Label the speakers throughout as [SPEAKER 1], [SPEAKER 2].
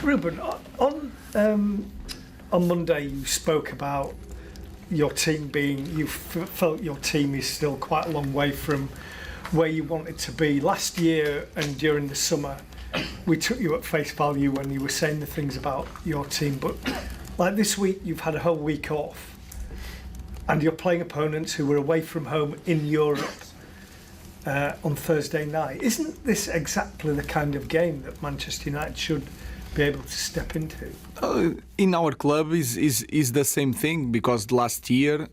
[SPEAKER 1] Rúben, on Monday you spoke about your team you felt your team is still quite a long way from where you want it to be. Last year and during the summer, we took you at face value when you were saying the things about your team, but like this week you've had a whole week off and you're playing opponents who were away from home in Europe on Thursday night. Isn't this exactly the kind of game that Manchester United should be able to step into?
[SPEAKER 2] In our club is the same thing, because last year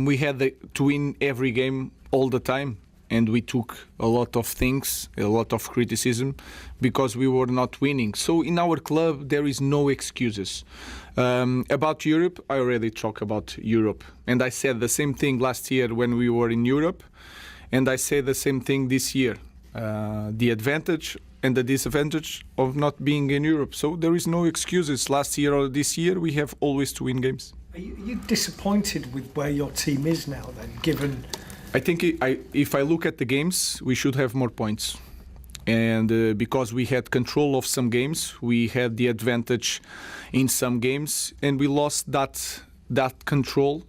[SPEAKER 2] we had to win every game all the time, and we took a lot of things, a lot of criticism, because we were not winning. So in our club there is no excuses. About Europe, I already talked about Europe, and I said the same thing last year when we were in Europe, and I say the same thing this year. The advantage and the disadvantage of not being in Europe. So there is no excuses. Last year or this year, we have always to win games.
[SPEAKER 1] Are you disappointed with where your team is now then, given...
[SPEAKER 2] I think if I look at the games, we should have more points. And because we had control of some games, we had the advantage in some games, and we lost that control.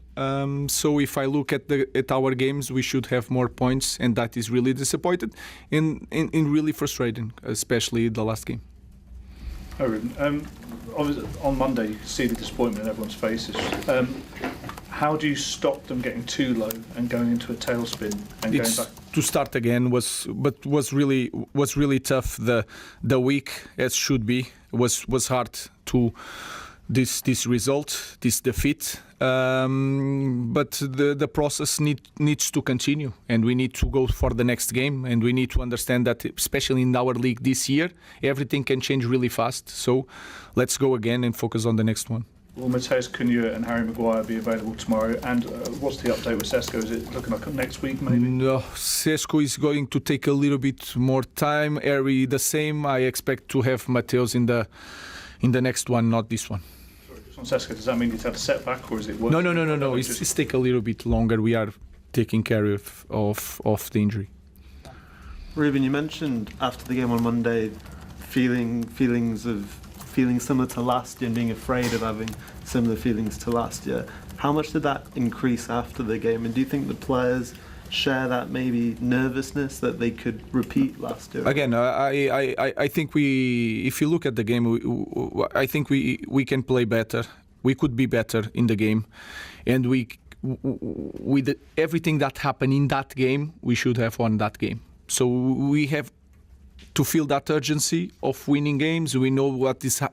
[SPEAKER 2] So if I look at our games, we should have more points, and that is really disappointed and really frustrating, especially the last game.
[SPEAKER 3] Hi, Rúben. Obviously, on Monday, you can see the disappointment in everyone's faces. How do you stop them getting too low and going into a tailspin and going back?
[SPEAKER 2] To start again was really tough. The week, as should be, was hard to. This result, this defeat, but the process needs to continue, and we need to go for the next game, and we need to understand that, especially in our league this year, everything can change really fast. So let's go again and focus on the next one.
[SPEAKER 3] Will Matheus Cunha and Harry Maguire be available tomorrow? And what's the update with Sesko? Is it looking like next week, maybe?
[SPEAKER 2] No, Sesko is going to take a little bit more time. Harry the same. I expect to have Matheus in the next one, not this one.
[SPEAKER 3] On Sesko, does that mean he's had a setback, or is it worse?
[SPEAKER 2] No. It's take a little bit longer. We are taking care of the injury.
[SPEAKER 4] Rúben, you mentioned after the game on Monday feeling similar to last year and being afraid of having similar feelings to last year. How much did that increase after the game? And do you think the players share that maybe nervousness that they could repeat last year?
[SPEAKER 2] Again, I think if you look at the game, I think we can play better. We could be better in the game, and with everything that happened in that game, we should have won that game. So we have to feel that urgency of winning games. We know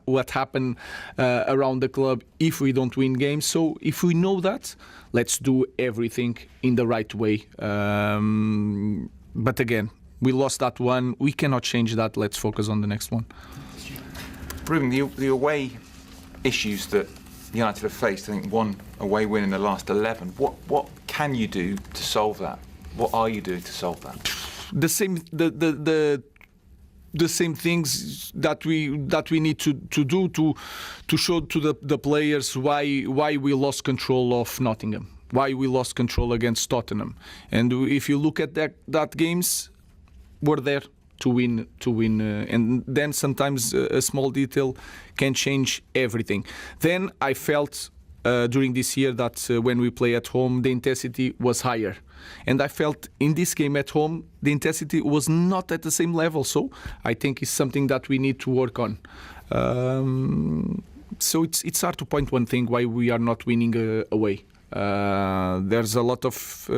[SPEAKER 2] what happened around the club if we don't win games. So if we know that, let's do everything in the right way. But again, we lost that one. We cannot change that. Let's focus on the next one.
[SPEAKER 5] Rúben, the away issues that United have faced, I think one away win in the last 11. What can you do to solve that? What are you doing to solve that? The same things that we need to do to show to the players why we lost control of Nottingham, why we lost control against Tottenham. And if you look at that games, we're there to win, and then sometimes a small detail can change everything. Then I felt during this year that when we play at home, the intensity was higher. And I felt in this game at home, the intensity was not at the same level. So I think it's something that we need to work on. So it's hard to point one thing why we are not winning away. There's a lot of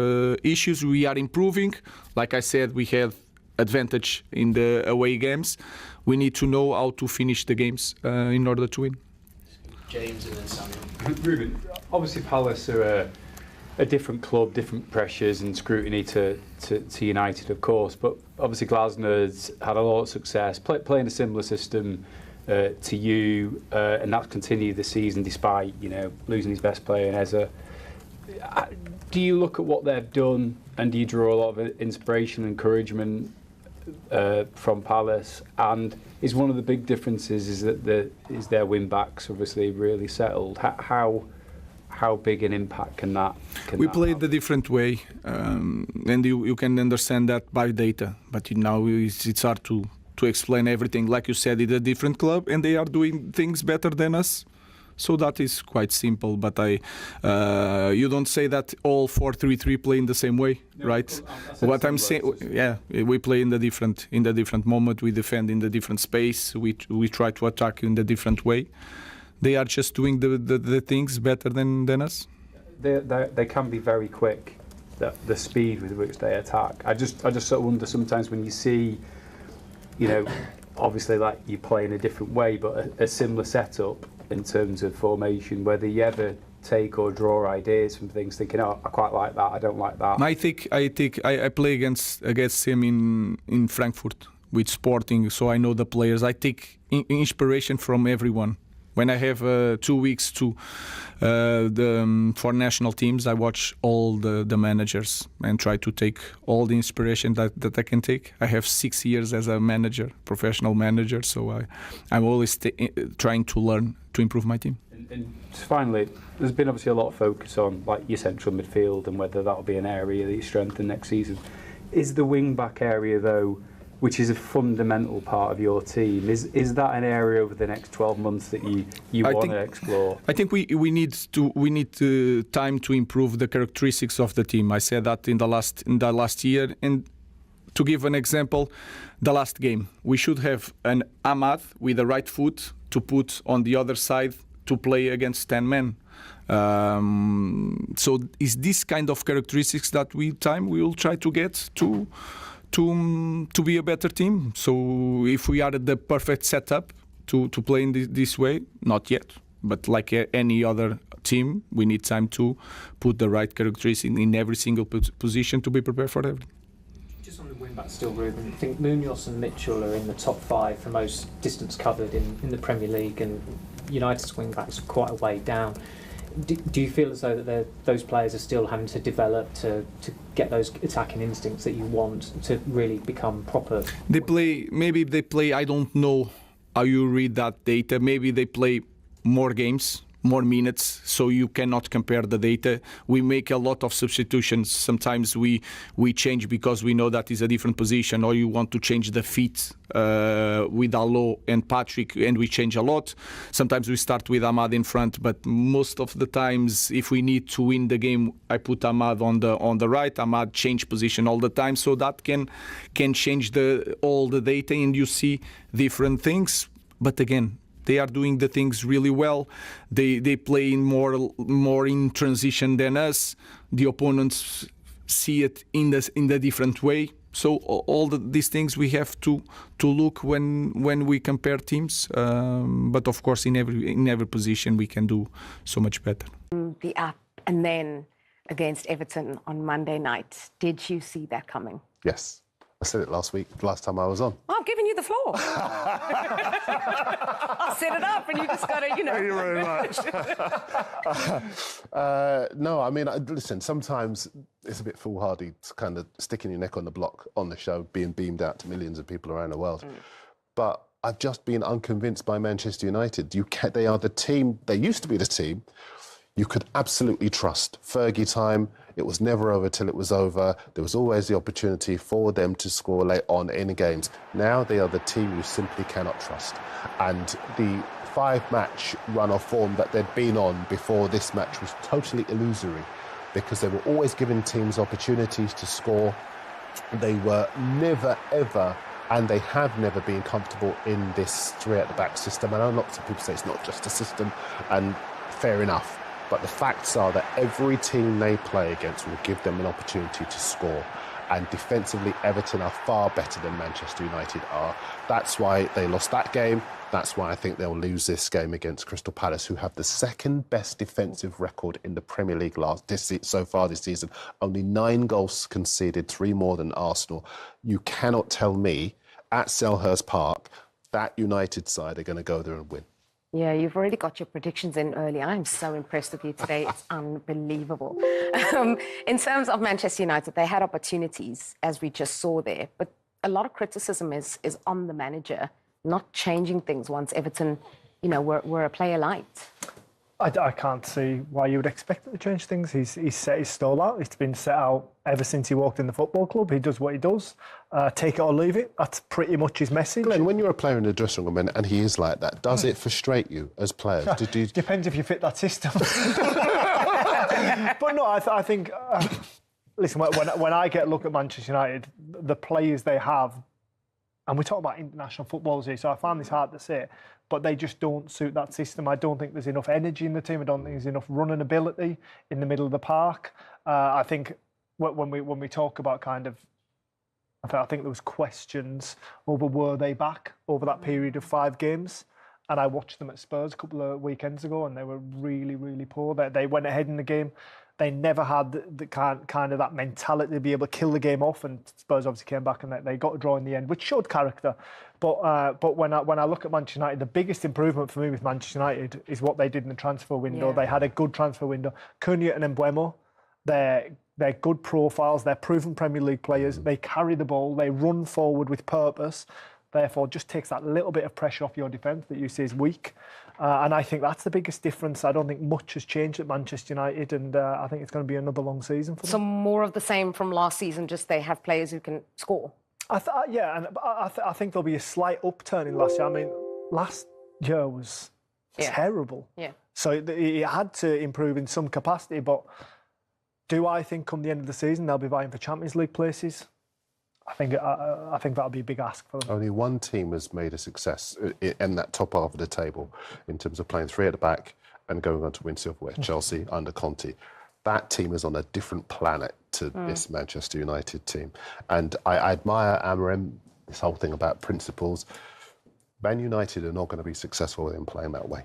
[SPEAKER 5] issues. We are improving. Like I said, we have advantage in the away games. We need to know how to finish the games in order to win.
[SPEAKER 6] James and then Samuel.
[SPEAKER 7] Rúben, obviously Palace are a different club, different pressures and scrutiny to United, of course. But obviously Glasner's had a lot of success playing a similar system to you, and that's continued this season despite losing his best player in Eze. Do you look at what they've done and do you draw a lot of inspiration and encouragement from Palace? And is one of the big differences is that their win backs obviously really settled? How big an impact can that?
[SPEAKER 2] We played a different way, and you can understand that by data. But now it's hard to
[SPEAKER 5] to explain everything. Like you said, it's a different club, and they are doing things better than us. So that is quite simple. But you don't say that all 4-3-3 play in the same way, right? What I'm saying, yeah, we play in the different moment. We defend in the different space. We try to attack in the different way. They are just doing the things better than us.
[SPEAKER 7] They can be very quick. The speed with which they attack. I just sort of wonder sometimes when you see, you know, obviously like you play in a different way, but a similar setup in terms of formation, whether you ever take or draw ideas from things, thinking, oh, I quite like that, I don't like that.
[SPEAKER 5] I play against him in Frankfurt with Sporting, so I know the players. I take inspiration from everyone. When I have 2 weeks for national teams, I watch all the managers and try to take all the inspiration that I can take. I have 6 years as a manager, professional manager, so I'm always trying to learn to improve my team.
[SPEAKER 7] And finally, there's been obviously a lot of focus on like your central midfield and whether that'll be an area that you strengthen next season. Is the wing back area though, which is a fundamental part of your team, is that an area over the next 12 months that you want to explore?
[SPEAKER 5] I think we need time to improve the characteristics of the team. I said that in the last year, and to give an example, the last game we should have an Ahmad with the right foot to put on the other side to play against 10 men. So is this kind of characteristics that we will try to get to be a better team. So if we are at the perfect setup to play in this way, not yet. But like any other team, we need time to put the right characteristics in every single position to be prepared for everything.
[SPEAKER 8] Just on the wing back still, Rúben, I think Munoz and Mitchell are in the top 5 for most distance covered in the Premier League, and United's wing backs are quite a way down. Do you feel as though that those players are still having to develop to get those attacking instincts that you want to really become proper?
[SPEAKER 5] Maybe they play, I don't know how you read that data, maybe they play more games, more minutes, so you cannot compare the data. We make a lot of substitutions. Sometimes we change because we know that is a different position, or you want to change the feet with Allo and Patrick, and we change a lot. Sometimes we start with Ahmad in front, but most of the times, if we need to win the game, I put Ahmad on the right. Ahmad change position all the time, so that can change all the data, and you see different things. But again, they are doing the things really well. They play in more in transition than us. The opponents see it in the different way. So all these things we have to look when we compare teams. But of course, in every position we can do so much better.
[SPEAKER 9] The up and then against Everton on Monday night. Did you see that coming?
[SPEAKER 10] Yes. I said it last week, last time I was on.
[SPEAKER 9] Oh, I'm giving you the floor. I'll set it up and you just got to,
[SPEAKER 10] Thank you very much. No, I mean, listen, sometimes it's a bit foolhardy to kind of sticking your neck on the block on the show, being beamed out to millions of people around the world. But I've just been unconvinced by Manchester United. They are the team, they used to be the team you could absolutely trust. Fergie time, it was never over till it was over. There was always the opportunity for them to score late on in games. Now they are the team you simply cannot trust. And the 5-match run of form that they'd been on before this match was totally illusory, because they were always giving teams opportunities to score. They were never, ever, and they have never been comfortable in this 3 at the back system. I know lots of people say it's not just a system, and fair enough. But the facts are that every team they play against will give them an opportunity to score. And defensively, Everton are far better than Manchester United are. That's why they lost that game. That's why I think they'll lose this game against Crystal Palace, who have the second best defensive record in the Premier League so far this season. Only 9 goals conceded, 3 more than Arsenal. You cannot tell me at Selhurst Park that United side are going to go there and win.
[SPEAKER 9] Yeah, you've already got your predictions in early. I'm so impressed with you today. It's unbelievable. In terms of Manchester United, they had opportunities, as we just saw there, but a lot of criticism is on the manager not changing things once Everton, were a player light.
[SPEAKER 11] I can't see why you would expect him to change things. He's set his stall out. It's been set out ever since he walked in the football club. He does what he does. Take it or leave it. That's pretty much his message.
[SPEAKER 10] Glenn, when you're a player in the dressing room and he is like that, does it frustrate you as players?
[SPEAKER 11] Depends if you fit that system. But no, I think... listen, when I get a look at Manchester United, the players they have, and we talk about international footballers here, so I find this hard to say, but they just don't suit that system. I don't think there's enough energy in the team. I don't think there's enough running ability in the middle of the park. I think when we talk about kind of, I think there was questions over were they back over that period of 5 games. And I watched them at Spurs a couple of weekends ago, and they were really, really poor. They went ahead in the game. They never had the kind of that mentality to be able to kill the game off. And Spurs obviously came back and they got a draw in the end, which showed character. But when I look at Manchester United, the biggest improvement for me with Manchester United is what they did in the transfer window.
[SPEAKER 9] Yeah.
[SPEAKER 11] They had a good transfer window. Cunha and Mbeumo, they're good profiles. They're proven Premier League players. They carry the ball. They run forward with purpose. Therefore, just takes that little bit of pressure off your defence that you see is weak. And I think that's the biggest difference. I don't think much has changed at Manchester United, and I think it's going to be another long season for them.
[SPEAKER 9] So more of the same from last season, just they have players who can score.
[SPEAKER 11] I think there'll be a slight upturn in last year. I mean, last year was terrible.
[SPEAKER 9] Yeah.
[SPEAKER 11] So he had to improve in some capacity, but do I think come the end of the season they'll be vying for Champions League places? I think that'll be a big ask for them.
[SPEAKER 10] Only one team has made a success in that top half of the table in terms of playing 3 at the back and going on to win silverware, Chelsea under Conte. That team is on a different planet to this Manchester United team. And I admire Amorim, this whole thing about principles. Man United are not going to be successful in playing that way.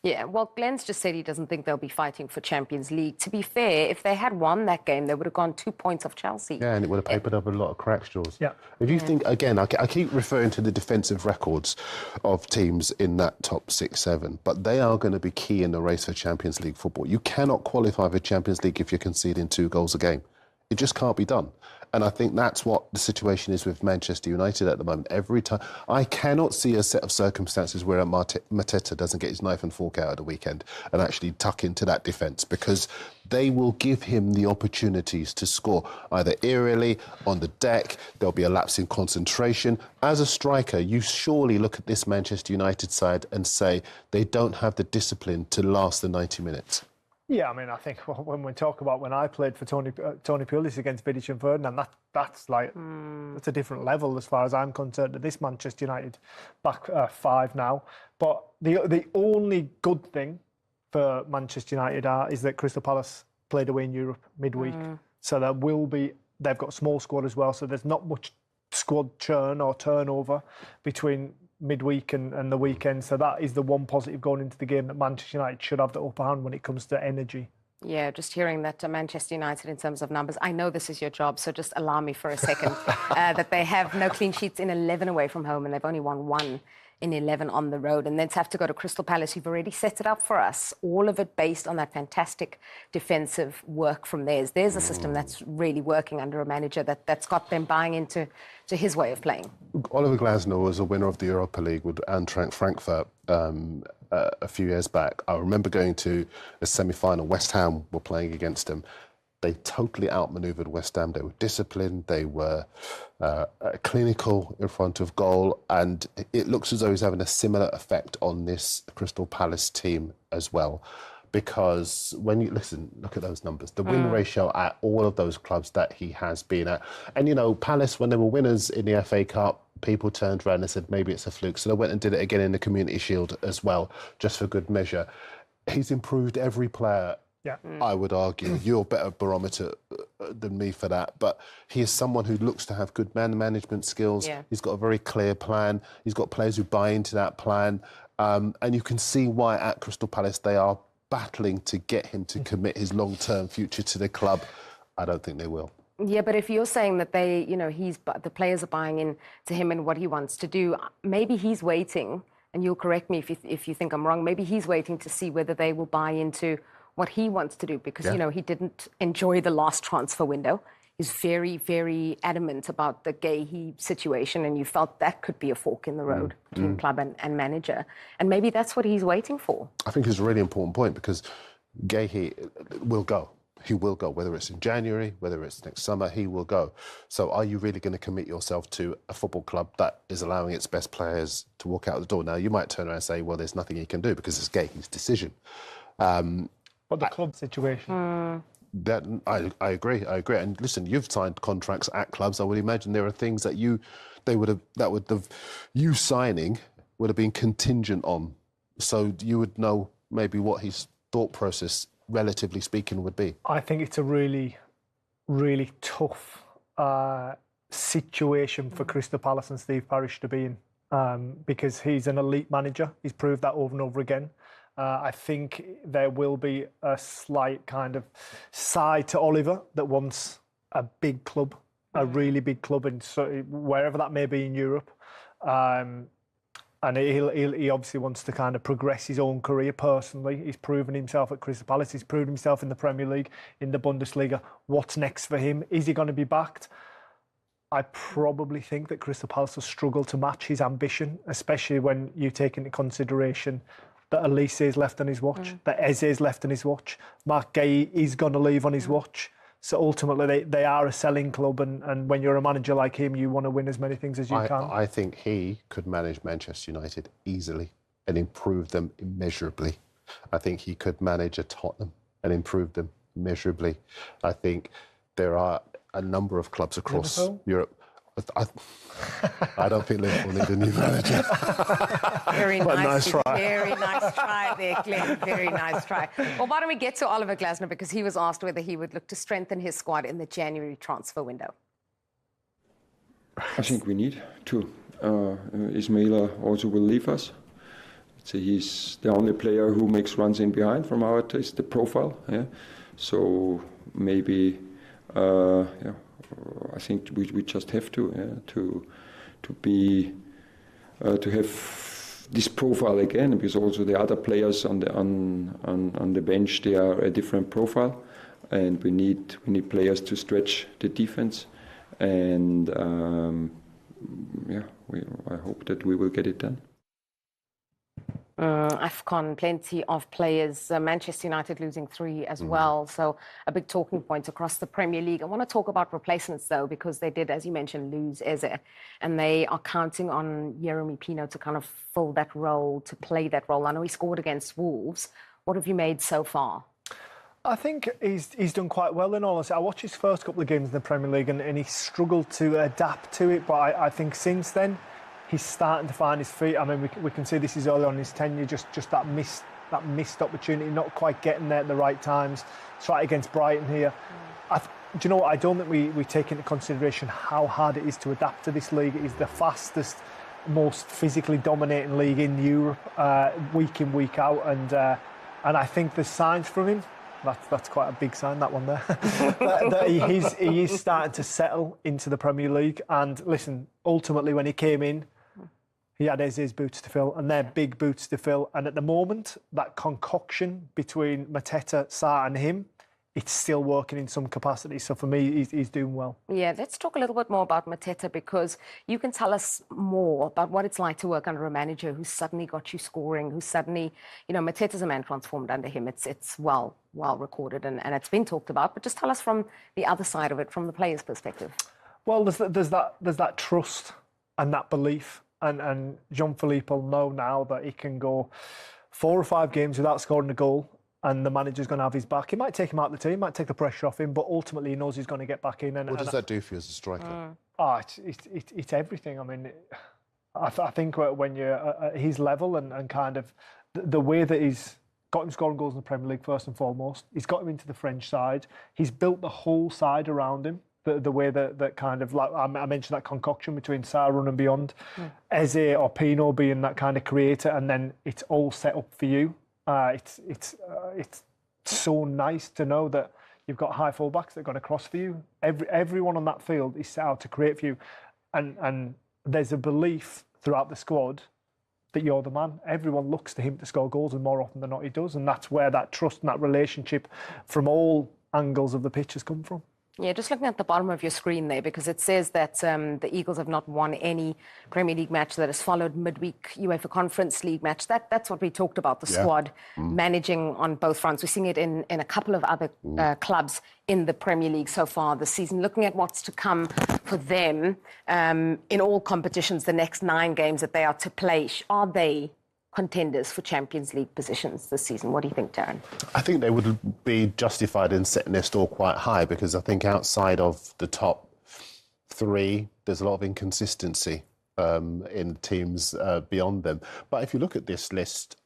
[SPEAKER 9] Yeah, well, Glenn's just said he doesn't think they'll be fighting for Champions League. To be fair, if they had won that game, they would have gone 2 points off Chelsea.
[SPEAKER 10] Yeah, and it would have papered up a lot of crack straws.
[SPEAKER 11] Yeah.
[SPEAKER 10] If you think, again, I keep referring to the defensive records of teams in that top 6, 7, but they are going to be key in the race for Champions League football. You cannot qualify for Champions League if you're conceding 2 goals a game. It just can't be done. And I think that's what the situation is with Manchester United at the moment. Every time, I cannot see a set of circumstances where Mateta doesn't get his knife and fork out at the weekend and actually tuck into that defence, because they will give him the opportunities to score, either aerially, on the deck. There'll be a lapse in concentration. As a striker, you surely look at this Manchester United side and say they don't have the discipline to last the 90 minutes.
[SPEAKER 11] Yeah, I mean, I think when we talk about when I played for Tony Pulis against Vidic and Ferdinand, that's like that's a different level as far as I'm concerned to this Manchester United back 5 now. But the only good thing for Manchester United is that Crystal Palace played away in Europe midweek, so they've got a small squad as well, so there's not much squad churn or turnover between midweek and the weekend. So that is the one positive going into the game, that Manchester United should have the upper hand when it comes to energy.
[SPEAKER 9] Yeah, just hearing that Manchester United in terms of numbers, I know this is your job, so just allow me for a second, that they have no clean sheets in 11 away from home, and they've only won 1 in 11 on the road, and then to have to go to Crystal Palace, who've already set it up for us, all of it based on that fantastic defensive work from theirs. There's a system that's really working under a manager that's got them buying into his way of playing.
[SPEAKER 10] Oliver Glasner was a winner of the Europa League with Eintracht Frankfurt a few years back. I remember going to a semi-final. West Ham were playing against him. They totally outmaneuvered West Ham. They were disciplined. They were clinical in front of goal. And it looks as though he's having a similar effect on this Crystal Palace team as well. Because when you look at those numbers, the win ratio at all of those clubs that he has been at. And, you know, Palace, when they were winners in the FA Cup, people turned around and said, maybe it's a fluke. So they went and did it again in the Community Shield as well, just for good measure. He's improved every player.
[SPEAKER 11] Yeah.
[SPEAKER 10] I would argue. You're a better barometer than me for that. But he is someone who looks to have good man management skills.
[SPEAKER 9] Yeah.
[SPEAKER 10] He's got a very clear plan. He's got players who buy into that plan. And you can see why at Crystal Palace they are battling to get him to commit his long-term future to the club. I don't think they will.
[SPEAKER 9] Yeah, but if you're saying that the players are buying in to him and what he wants to do, maybe he's waiting, and you'll correct me if you think I'm wrong, maybe he's waiting to see whether they will buy into what he wants to do, because, you know, he didn't enjoy the last transfer window. is very, very adamant about the Gahey situation, and you felt that could be a fork in the road between club and manager. And maybe that's what he's waiting for.
[SPEAKER 10] I think it's a really important point because Gahey will go. He will go, whether it's in January, whether it's next summer, he will go. So are you really going to commit yourself to a football club that is allowing its best players to walk out the door? Now, you might turn around and say, well, there's nothing he can do because it's Gahey's decision.
[SPEAKER 11] But the club situation...
[SPEAKER 10] That I agree. And listen, you've signed contracts at clubs. I would imagine there are things that you signing would have been contingent on. So you would know maybe what his thought process, relatively speaking, would be.
[SPEAKER 11] I think it's a really, really tough situation for Crystal Palace and Steve Parish to be in because he's an elite manager. He's proved that over and over again. I think there will be a slight kind of side to Oliver that wants a big club, a really big club, and so wherever that may be in Europe. And he obviously wants to kind of progress his own career personally. He's proven himself at Crystal Palace. He's proven himself in the Premier League, in the Bundesliga. What's next for him? Is he going to be backed? I probably think that Crystal Palace will struggle to match his ambition, especially when you take into consideration that Elise is left on his watch, that Eze is left on his watch, Mark Gay is going to leave on his watch. So ultimately, they are a selling club, and when you're a manager like him, you want to win as many things as you can.
[SPEAKER 10] I think he could manage Manchester United easily and improve them immeasurably. I think he could manage a Tottenham and improve them immeasurably. I think there are a number of clubs across Europe. I don't think Liverpool need a new manager.
[SPEAKER 9] Very nice try. Very nice try there, Glenn. Very nice try. Well, why don't we get to Oliver Glasner, because he was asked whether he would look to strengthen his squad in the January transfer window.
[SPEAKER 12] I think we need to. Ismaila also will leave us. So he's the only player who makes runs in behind from our taste, the profile. Yeah. So maybe, I think we just have to have this profile again, because also the other players on the bench, they are a different profile, and we need players to stretch the defense, and I hope that we will get it done.
[SPEAKER 9] AFCON, plenty of players. Manchester United losing 3 as well. So a big talking point across the Premier League. I want to talk about replacements, though, because they did, as you mentioned, lose Eze. And they are counting on Yeremy Pino to kind of fill that role, to play that role. I know he scored against Wolves. What have you made so far?
[SPEAKER 11] I think he's done quite well, in all honesty. I watched his first couple of games in the Premier League and he struggled to adapt to it. But I think since then, he's starting to find his feet. I mean, we can see this is early on in his tenure, just that missed opportunity, not quite getting there at the right times. Try against Brighton here. Do you know what? I don't think we take into consideration how hard it is to adapt to this league. It is the fastest, most physically dominating league in Europe, week in, week out. And I think there's signs from him. That's quite a big sign, that one there. that he is starting to settle into the Premier League. And listen, ultimately, when he came in, he had Eze's boots to fill, and they're big boots to fill. And at the moment, that concoction between Mateta, Sarr and him, it's still working in some capacity. So for me, he's doing well. Yeah,
[SPEAKER 9] let's talk a little bit more about Mateta, because you can tell us more about what it's like to work under a manager who suddenly got you scoring, who suddenly, Mateta's a man transformed under him. It's well recorded and it's been talked about. But just tell us from the other side of it, from the player's perspective.
[SPEAKER 11] Well, there's that trust and that belief. And Jean-Philippe will know now that he can go 4 or 5 games without scoring a goal, and the manager's going to have his back. It might take him out of the team, might take the pressure off him, but ultimately he knows he's going to get back in. And
[SPEAKER 10] what does that do for you as a striker?
[SPEAKER 11] It's everything. I mean, I think when you're at his level and kind of the way that he's got him scoring goals in the Premier League first and foremost, he's got him into the French side. He's built the whole side around him. The way that kind of, like I mentioned, that concoction between Sarr and beyond, Eze or Pino being that kind of creator, and then it's all set up for you. It's so nice to know that you've got high fullbacks that are going to cross for you. Everyone on that field is set out to create for you, and there's a belief throughout the squad that you're the man. Everyone looks to him to score goals, and more often than not he does, and that's where that trust and that relationship from all angles of the pitch has come from.
[SPEAKER 9] Yeah, just looking at the bottom of your screen there, because it says that the Eagles have not won any Premier League match that has followed midweek UEFA Conference League match. That's what we talked about, the squad managing on both fronts. We're seeing it in a couple of other clubs in the Premier League so far this season. Looking at what's to come for them in all competitions, the next 9 games that they are to play, are they contenders for Champions League positions this season? What do you think, Darren?
[SPEAKER 10] I think they would be justified in setting their store quite high, because I think outside of the top 3, there's a lot of inconsistency in teams beyond them. But if you look at this list,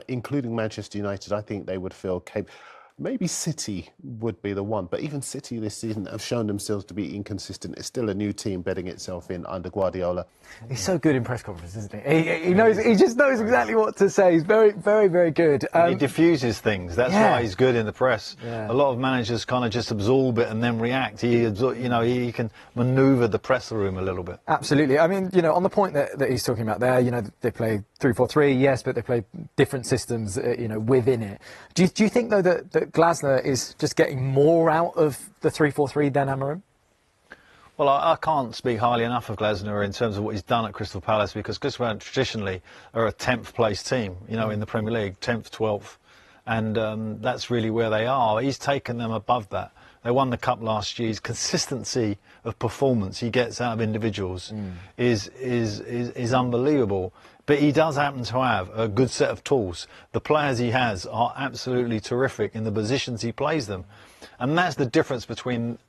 [SPEAKER 10] including Manchester United, I think they would feel capable. Maybe City would be the one, but even City this season have shown themselves to be inconsistent. It's still a new team bedding itself in under Guardiola.
[SPEAKER 13] He's so good in press conferences, isn't he? He knows. He just knows exactly what to say. He's very, very, very good.
[SPEAKER 14] He diffuses things. That's why he's good in the press. A lot of managers kind of just absorb it and then react. He can manoeuvre the press room a little bit.
[SPEAKER 13] Absolutely. I mean, on the point that he's talking about there, they play 3-4-3, yes, but they play different systems, within it. Do you think though that Glasner is just getting more out of the 3-4-3 than Amorim?
[SPEAKER 14] Well, I can't speak highly enough of Glasner in terms of what he's done at Crystal Palace, because Crystal Palace traditionally are a 10th place team, in the Premier League, 10th, 12th, and that's really where they are. He's taken them above that. They won the Cup last year. His consistency of performance he gets out of individuals is unbelievable. But he does happen to have a good set of tools. The players he has are absolutely terrific in the positions he plays them. And that's the difference between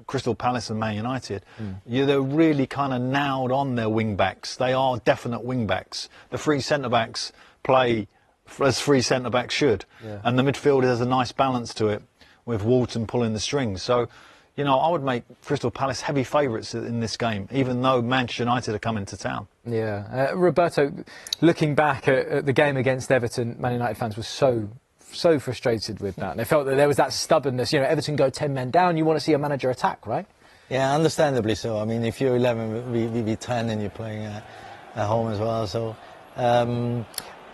[SPEAKER 14] Crystal Palace and Man United. They're really kind of nailed on their wing-backs. They are definite wing-backs. The 3 centre-backs play as 3 centre-backs should. And the midfield has a nice balance to it, with Walton pulling the strings. So, I would make Crystal Palace heavy favourites in this game, even though Manchester United are coming to town. Yeah.
[SPEAKER 13] Roberto, looking back at the game against Everton, Man United fans were so frustrated with that. They felt that there was that stubbornness. Everton go 10 men down, you want to see a manager attack, right?
[SPEAKER 15] Yeah, understandably so. I mean, if you're 11, we be 10 and you're playing at home as well. So,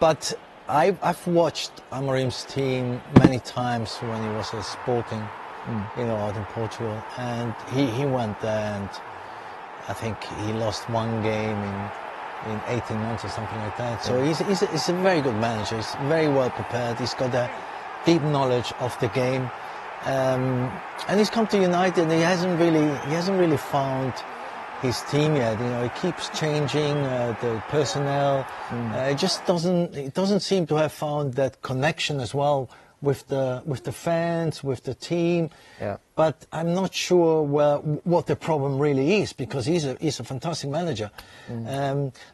[SPEAKER 15] but I've watched Amorim's team many times when he was at Sporting, out in Portugal, and he went there, and I think he lost 1 game in 18 months or something like that. So he's a very good manager. He's very well prepared. He's got a deep knowledge of the game, and he's come to United, and he hasn't really found his team yet. He keeps changing the personnel. It just doesn't seem to have found that connection as well with the fans, with the team. But I'm not sure what the problem really is, because he's a fantastic manager.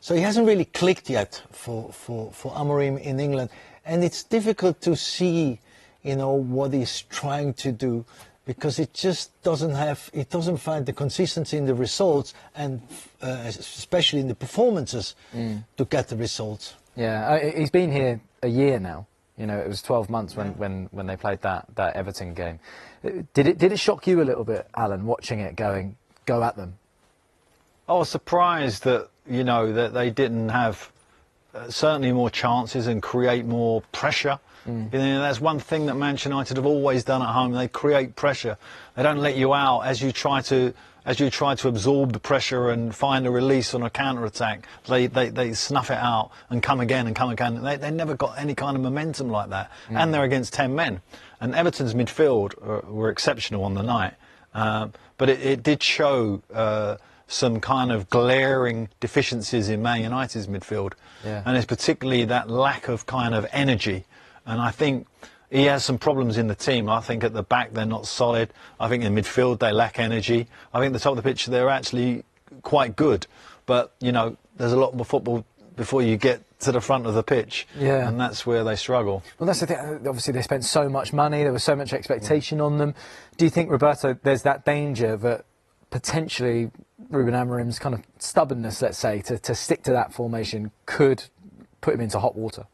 [SPEAKER 15] So he hasn't really clicked yet for Amorim in England, and it's difficult to see what he's trying to do, because it just doesn't find the consistency in the results, and especially in the performances to get the results.
[SPEAKER 13] Yeah, he's been here a year now. It was 12 months when they played that Everton game. Did it shock you a little bit, Alan, watching it go at them?
[SPEAKER 14] I was surprised that that they didn't have certainly more chances and create more pressure. That's one thing that Manchester United have always done at home. They create pressure. They don't let you out as you try to absorb the pressure and find a release on a counter-attack. They snuff it out and come again and come again. They never got any kind of momentum like that. And they're against 10 men. And Everton's midfield were exceptional on the night. But it did show some kind of glaring deficiencies in Man United's midfield. And it's particularly that lack of kind of energy. And I think he has some problems in the team. I think at the back they're not solid. I think in midfield they lack energy. I think at the top of the pitch they're actually quite good. But, there's a lot more football before you get to the front of the pitch. And that's where they struggle.
[SPEAKER 13] Well, that's the thing. Obviously they spent so much money. There was so much expectation on them. Do you think, Roberto, there's that danger that potentially Rúben Amorim's kind of stubbornness, let's say, to stick to that formation could put him into hot water?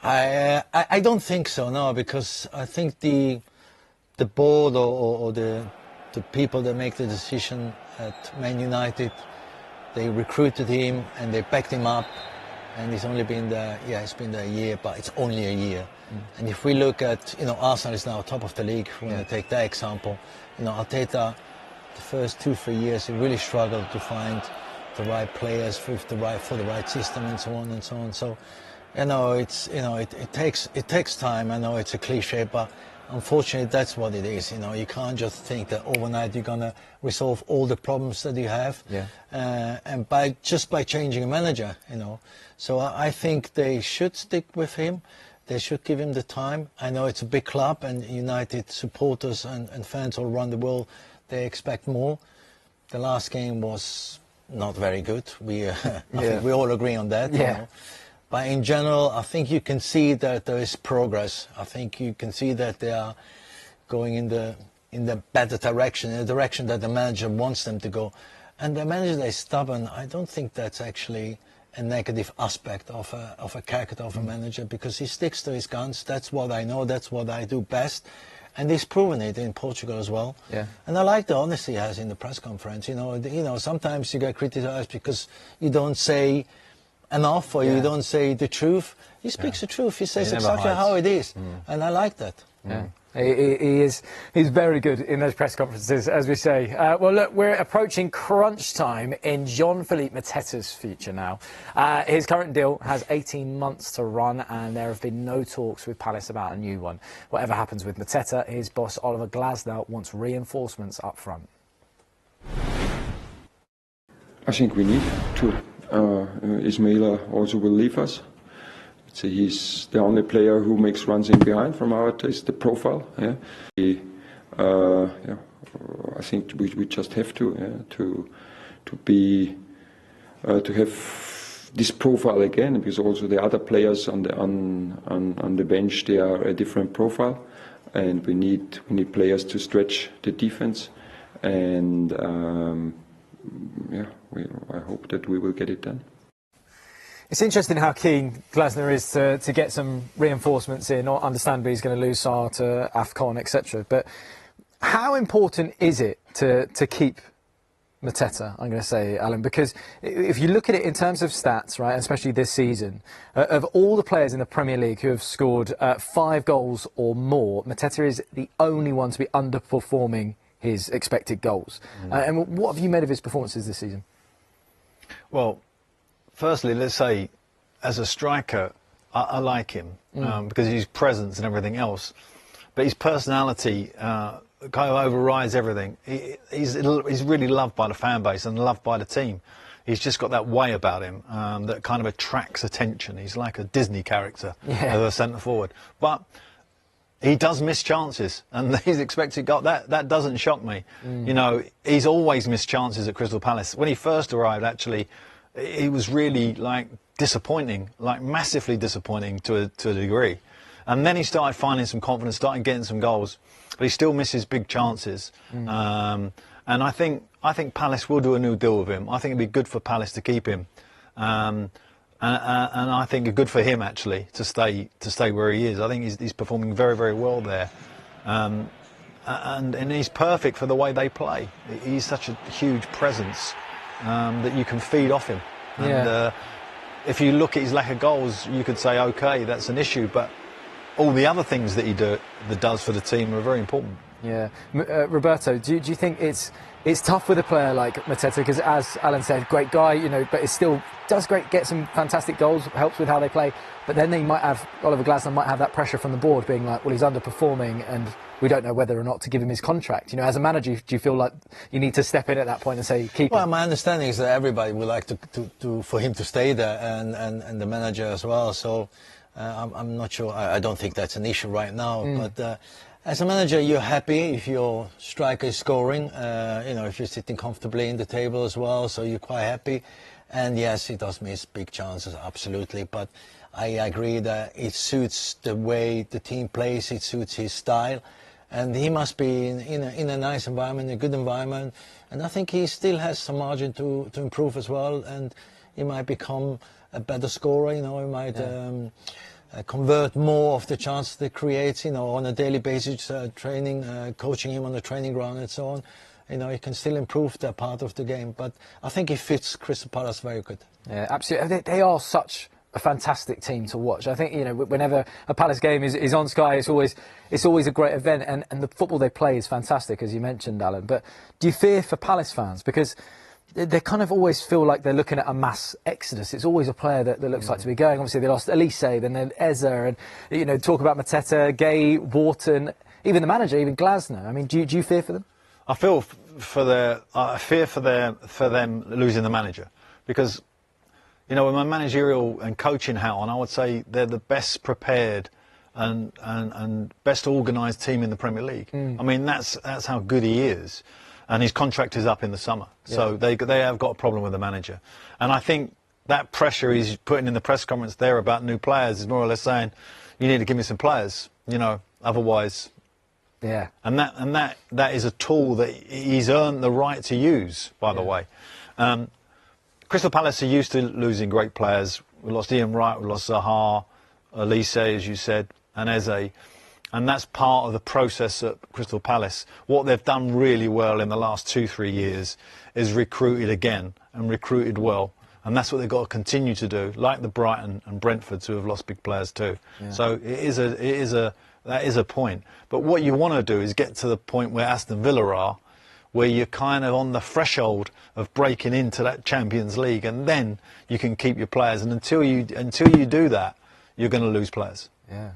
[SPEAKER 15] I don't think so, no, because I think the board or the people that make the decision at Man United, they recruited him and they backed him up, and he's only been there. Yeah, it's been there a year, but it's only a year. And if we look at, Arsenal is now top of the league. When I take that example, Arteta, the first 2-3 years, he really struggled to find the right players for the right system and so on and so on. So, it takes time. I know it's a cliche, but unfortunately, that's what it is. You can't just think that overnight you're gonna resolve all the problems that you have, and by changing a manager. So I think they should stick with him. They should give him the time. I know it's a big club, and United supporters and fans all around the world, they expect more. The last game was not very good. I think we all agree on that. But in general, I think you can see that there is progress. I think you can see that they are going in the better direction, in the direction that the manager wants them to go. And the manager that is stubborn, I don't think that's actually a negative aspect of a character of a manager, because he sticks to his guns. That's what I know. That's what I do best. And he's proven it in Portugal as well. And I like the honesty he has in the press conference. Sometimes you get criticized because you don't say enough, or you don't say the truth. He speaks the truth. He says exactly how it is, and I like that.
[SPEAKER 13] He's very good in those press conferences, as we say. Well, look, we're approaching crunch time in Jean-Philippe Mateta's future now. His current deal has 18 months to run, and there have been no talks with Palace about a new one. Whatever happens with Mateta, his boss Oliver Glasner wants reinforcements up front.
[SPEAKER 12] I think we need to. Ismaila also will leave us. So he's the only player who makes runs in behind from our taste, the profile. I think we just have to have this profile again, because also the other players on the bench, they are a different profile, and we need players to stretch the defense, and I hope that we will get it done.
[SPEAKER 13] It's interesting how keen Glasner is to get some reinforcements in. Understandably, he's going to lose Sarr to AFCON, etc. But how important is it to keep Mateta, I'm going to say, Alan? Because if you look at it in terms of stats, right, especially this season, of all the players in the Premier League who have scored 5 goals or more, Mateta is the only one to be underperforming his expected goals. And what have you made of his performances this season?
[SPEAKER 14] Well, firstly, let's say, as a striker, I like him because of his presence and everything else. But his personality kind of overrides everything. He's really loved by the fan base and loved by the team. He's just got that way about him that kind of attracts attention. He's like a Disney character as a centre forward. But he does miss chances, and he's expected goal. That doesn't shock me. He's always missed chances at Crystal Palace. When he first arrived, actually, he was really disappointing, massively disappointing to a degree. And then he started finding some confidence, started getting some goals, but he still misses big chances. And I think Palace will do a new deal with him. I think it'd be good for Palace to keep him. And I think it's good for him actually to stay where he is. I think he's performing very, very well there, and he's perfect for the way they play. He's such a huge presence that you can feed off him. And if you look at his lack of goals, you could say, okay, that's an issue, but all the other things that he does for the team are very important.
[SPEAKER 13] Roberto, do you think it's tough with a player like Mateta, because as Alan said, great guy, but it still does get some fantastic goals, helps with how they play, but then Oliver Glasner might have that pressure from the board being like, well, he's underperforming and we don't know whether or not to give him his contract. As a manager, do you feel like you need to step in at that point and say, keep him?
[SPEAKER 15] Well, my understanding is that everybody would like for him to stay there, and the manager as well, so I'm not sure. I don't think that's an issue right now, but as a manager, you're happy if your striker is scoring, if you're sitting comfortably in the table as well, so you're quite happy. And yes, he does miss big chances, absolutely, but I agree that it suits the way the team plays, it suits his style, and he must be in a nice environment, a good environment, and I think he still has some margin to improve as well, and he might become a better scorer, he might convert more of the chances they create, on a daily basis, training, coaching him on the training ground and so on. He can still improve that part of the game, but I think he fits Crystal Palace very good.
[SPEAKER 13] Yeah, absolutely. They are such a fantastic team to watch. I think, you know, whenever a Palace game is on Sky, it's always a great event, and the football they play is fantastic, as you mentioned, Alan. But do you fear for Palace fans? Because they kind of always feel like they're looking at a mass exodus. It's always a player that looks like to be going. Obviously, they lost Elise, then Eze, and, you know, talk about Mateta, Gay, Wharton, even the manager, even Glasner. I mean, do you fear for them?
[SPEAKER 14] I feel I fear for them losing the manager, because, you know, with my managerial and coaching hat on, I would say they're the best prepared and best organised team in the Premier League. I mean, that's how good he is. And his contract is up in the summer, so they have got a problem with the manager. And I think that pressure he's putting in the press conference there about new players is more or less saying, you need to give me some players, you know, otherwise.
[SPEAKER 13] Yeah.
[SPEAKER 14] And that is a tool that he's earned the right to use, by the way. Crystal Palace are used to losing great players. We lost Ian Wright, we lost Zaha, Elise, as you said, and Eze. And that's part of the process at Crystal Palace. What they've done really well in the last 2-3 years is recruited again, and recruited well. And that's what they've got to continue to do, like the Brighton and Brentfords, who have lost big players too.
[SPEAKER 13] Yeah.
[SPEAKER 14] So that is a point. But what you want to do is get to the point where Aston Villa are, where you're kind of on the threshold of breaking into that Champions League, and then you can keep your players. And until you do that, you're going to lose players.
[SPEAKER 13] Yeah.